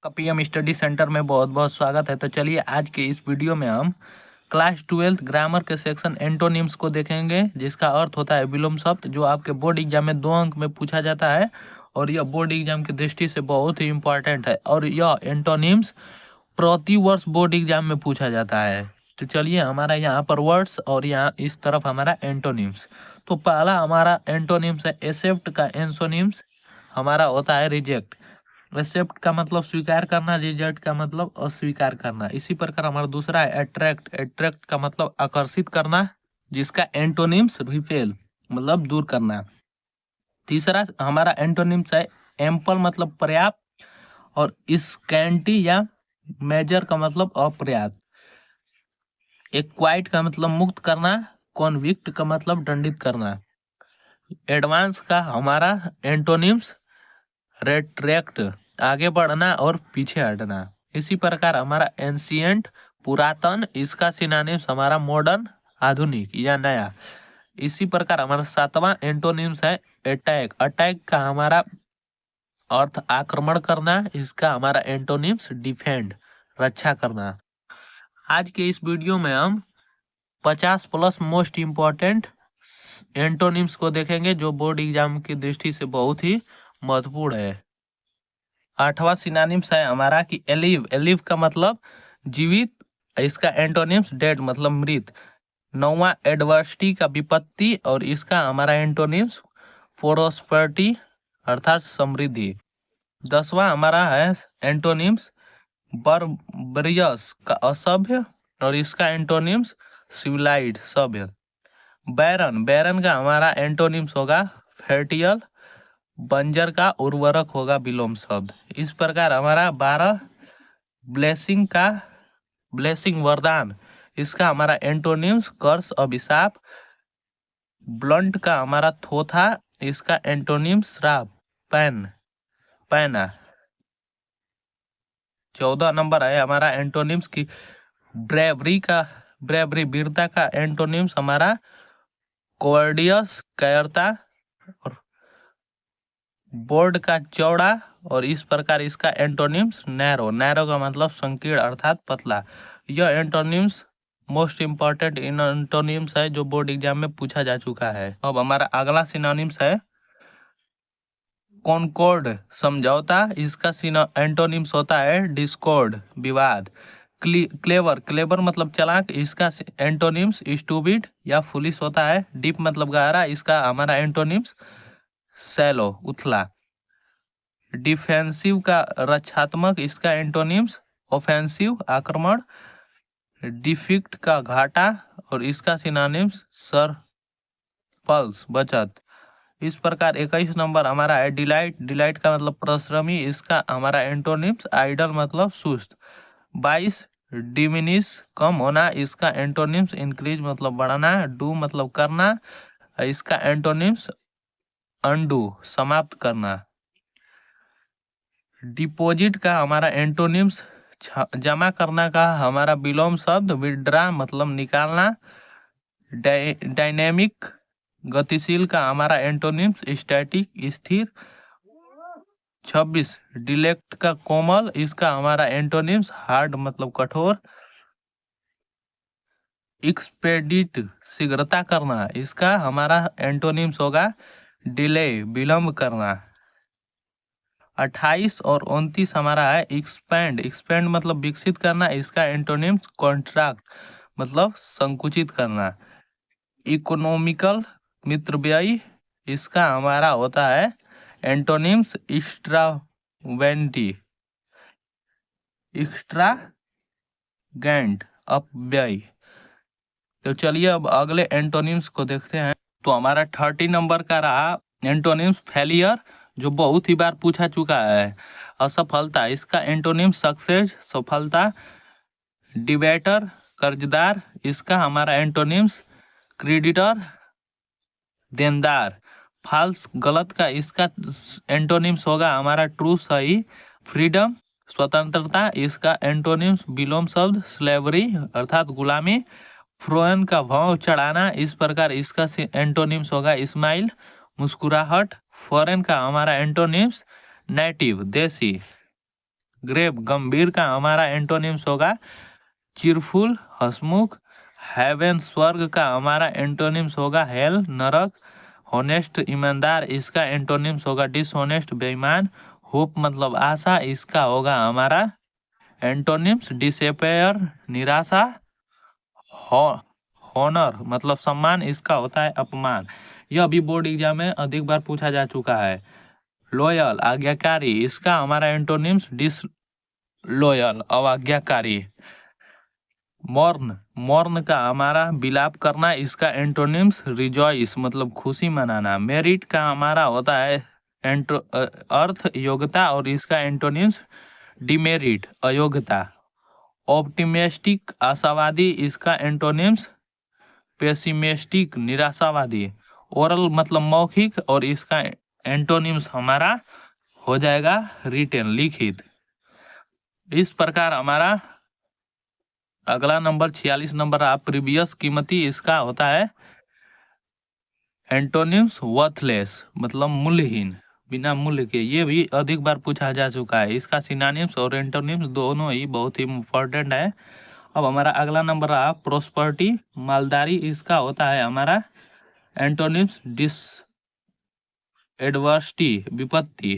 का PM study centre में बहुत बहुत स्वागत है। तो चलिए आज के इस वीडियो में हम क्लास 12th ग्रामर के सेक्शन एंटोनिम्स को देखेंगे, जिसका अर्थ होता है विलोम शब्द, जो आपके बोर्ड एग्जाम में 2 अंक में पूछा जाता है और यह बोर्ड एग्जाम की दृष्टि से बहुत ही इंपॉर्टेंट है और यह एंटोनिम्स प्रति वर्ष बोर्ड एग्जाम में पूछा जाता है। तो चलिए हमारा यहाँ पर वर्ड्स और यहाँ इस तरफ हमारा एंटोनिम्स। तो पहला हमारा एंटोनिम्स है एक्सेप्ट का एंटोनिम्स हमारा होता है रिजेक्ट। एक्सेप्ट का मतलब स्वीकार करना, रिजेक्ट का मतलब अस्वीकार करना। इसी प्रकार हमारा दूसरा है अट्रैक्ट। अट्रैक्ट का मतलब आकर्षित करना, जिसका एंटोनिम्स रिपेल मतलब दूर करना। तीसरा हमारा एंटोनिम्स है एम्पल मतलब पर्याप्त और स्कैंटी या मेजर का मतलब अपर्याप्त। एक्वाइट का मतलब मुक्त करना, कॉन्विक्ट का मतलब दंडित करना। एडवांस का हमारा एंटोनिम्स रेट्रैक्ट आगे बढ़ना और पीछे हटना। इसी प्रकार हमारा एंशिएंट पुरातन, इसका सिनोनिम्स हमारा मॉडर्न आधुनिक या नया। इसी प्रकार हमारा सातवां एंटोनिम्स है अटैक। अटैक का हमारा अर्थ आक्रमण करना, इसका हमारा एंटोनिम्स डिफेंड रक्षा करना। आज के इस वीडियो में हम 50 प्लस मोस्ट इम्पोर्टेंट एंटोनिम्स को देखेंगे, जो बोर्ड एग्जाम की दृष्टि से बहुत ही महत्वपूर्ण है। 8वां सिनोनिम्स है हमारा कि एलिव। एलिव का मतलब जीवित, इसका एंटोनिम्स डेड मतलब मृत। 9वां एडवर्सिटी का विपत्ति और इसका हमारा एंटोनिम्स प्रोस्पेरिटी अर्थात समृद्धि। 10वां हमारा है एंटोनिम्स बर्बरियस का असभ्य और इसका एंटोनिम्स सिविलाइज्ड सभ्य। बैरन, बैरन का हमारा एंटोनिम्स होगा फर्टियल। बंजर का उर्वरक होगा विलोम शब्द। इस प्रकार हमारा 12 ब्लेसिंग का ब्लेसिंग वरदान, इसका हमारा एंटोनिम्स कर्स अभिशाप। ब्लंट का हमारा थोथा, इसका एंटोनिम्स श्राप पैन पैना। 14 नंबर है हमारा एंटोनिम्स की ब्रेवरी वीरता का एंटोनिम्स हमारा कोवर्डियस कायरता। और बोर्ड का चौड़ा और इस प्रकार इसका एंटोनिम्स नैरो। नैरो का मतलब संकीर्ण अर्थात पतला। यह एंटोनिम्स मोस्ट इंपॉर्टेंट एंटोनिम्स है जो बोर्ड एग्जाम में पूछा जा चुका है। अब हमारा अगला सिनोनिम्स है कॉनकॉर्ड समझौता, इसका एंटोनिम्स होता है डिस्कॉर्ड विवाद। क्लेवर, क्लेवर मतलब चालाक, इसका एंटोनिम्स स्टूपिड या फुलिश होता है। डीप मतलब गहरा, इसका हमारा एंटोनिम्स सैलो उथला। डिफेंसिव का रक्षात्मक, इसका एंटोनिम्स ऑफेंसिव आक्रमण। डिफिक्ट का घाटा और इसका सिनोनिम्स सरप्लस बचत। इस प्रकार 21 नंबर हमारा है डिलाइट। डिलाइट का मतलब परिश्रमी, इसका हमारा एंटोनिम्स आइडल मतलब सुस्त। 22 डिमिनिश कम होना, इसका एंटोनिम्स इंक्रीज मतलब बढ़ाना। डू मतलब करना, इसका एंटोनिम्स अनडू समाप्त करना। डिपॉजिट का हमारा एंटोनिम्स जमा करना का हमारा विलोम शब्द विड्रा मतलब निकालना। डायनेमिक गतिशील का हमारा एंटोनिम्स स्टैटिक स्थिर। 26 डिलेक्ट का कोमल, इसका हमारा एंटोनिम्स हार्ड मतलब कठोर। एक्सपेडिट शीघ्रता करना, इसका हमारा एंटोनिम्स होगा डिले विलंब करना। 28 और 29 हमारा है एक्सपेंड। एक्सपेंड मतलब विकसित करना, इसका एंटोनिम्स कॉन्ट्रैक्ट मतलब संकुचित करना। इकोनॉमिकल मितव्ययी, इसका हमारा होता है एंटोनिम्स एक्स्ट्रावेंटी एक्स्ट्रागैंट अपव्यय। तो चलिए अब अगले एंटोनिम्स को देखते हैं। तो हमारा 30 नंबर का रहा एंटोनिम्स फेलियर, जो बहुत ही बार पूछा चुका है। असफलता, इसका एंटोनिम्स सक्सेस सफलता। डिबेटर कर्जदार, इसका हमारा एंटोनिम्स क्रेडिटर देनदार। फॉल्स गलत का इसका एंटोनिम्स होगा हमारा ट्रू सही। फ्रीडम स्वतंत्रता, इसका एंटोनिम्स विलोम शब्द स्लेवरी अर्थात गुलामी। फ्रोन का भाव चढ़ाना, इस प्रकार इसका एंटोनिम्स होगा इस्माइल मुस्कुराहट। फॉरेन का हमारा एंटोनिम्स नेटिव देसी। ग्रेव गंभीर का हमारा एंटोनिम्स होगा चीरफुल हंसमुख। हेवन स्वर्ग का हमारा एंटोनिम्स होगा हेल नरक। होनेस्ट ईमानदार, इसका एंटोनिम्स होगा डिसहोनेस्ट बेईमान। होप मतलब आशा, इसका होगा हमारा एंटोनिम्स डिसपेयर निराशा। हॉनर मतलब सम्मान, इसका होता है अपमान। यह भी बोर्ड एग्जाम में अधिक बार पूछा जा चुका है। लॉयल आज्ञाकारी, इसका हमारा एंटोनिम्स डिसलॉयल अवाज्ञाकारी। मौर्न मौर्न का हमारा विलाप करना, इसका एंटोनिम्स रिजॉइस मतलब खुशी मनाना। मेरिट का हमारा होता है अर्थ योग्यता, और इसका एंटोनिम्स डिमेरिट अयोग्यता। ऑप्टिमिस्टिक आशावादी, इसका एंटोनिम्स पेसिमिस्टिक निराशावादी। ओरल मतलब मौखिक, और इसका एंटोनिम्स हमारा हो जाएगा रिटेन लिखित। इस प्रकार हमारा अगला नंबर 46 नंबर आप प्रीवियस कीमती, इसका होता है एंटोनिम्स वर्थलेस मतलब मूल्यहीन बिना मूल्य के। ये भी अधिक बार पूछा जा चुका है। इसका सिनोनिम्स और एंटोनिम्स दोनों ही बहुत ही इम्पोर्टेंट है। अब हमारा अगला नंबर रहा प्रोस्पर्टी मालदारी, इसका होता है हमारा एंटोनिम्स एडवर्सिटी विपत्ति।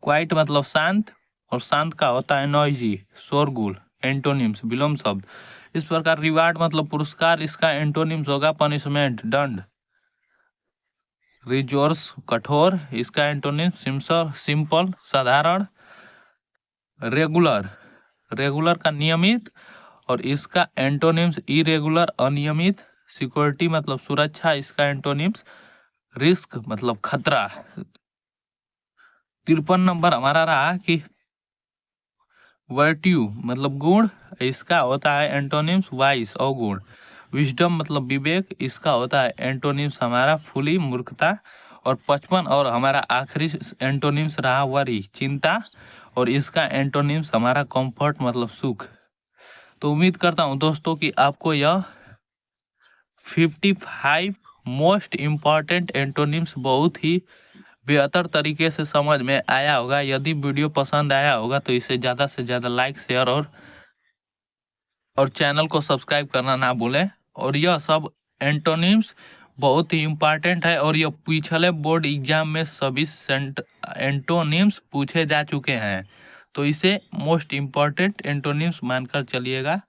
क्वाइट मतलब शांत, और शांत का होता है नॉइजी शोरगुल। एंटोनिम्स विलोम शब्द। इस प्रकार रिवार्ड मतलब पुरस्कार, इसका एंटोनिम्स होगा पनिशमेंट दंड। रिजोर्स कठोर, इसका एंटोनिम्स सिंपल साधारण। रेगुलर रेगुलर का नियमित, और इसका एंटोनिम्स इरेगुलर अनियमित। सिक्योरिटी मतलब सुरक्षा, इसका एंटोनिम्स रिस्क मतलब खतरा। 53 नंबर हमारा रहा कि वर्ट्यू मतलब गुण, इसका होता है एंटोनिम्स वाइस अवगुण। विजडम मतलब विवेक, इसका होता है एंटोनिम्स हमारा फुली मूर्खता। और 55 और हमारा आखिरी एंटोनिम्स रहा वरी चिंता, और इसका एंटोनिम्स हमारा कंफर्ट मतलब सुख। तो उम्मीद करता हूँ दोस्तों कि आपको यह 55 मोस्ट इम्पॉर्टेंट एंटोनिम्स बहुत ही बेहतर तरीके से समझ में आया होगा। यदि वीडियो पसंद आया होगा तो इसे ज़्यादा से ज़्यादा लाइक शेयर और चैनल को सब्सक्राइब करना ना भूलें। और यह सब एंटोनिम्स बहुत ही इम्पॉर्टेंट है, और यह पिछले बोर्ड एग्जाम में सभी एंटोनिम्स पूछे जा चुके हैं। तो इसे मोस्ट इम्पॉर्टेंट एंटोनिम्स मानकर चलिएगा।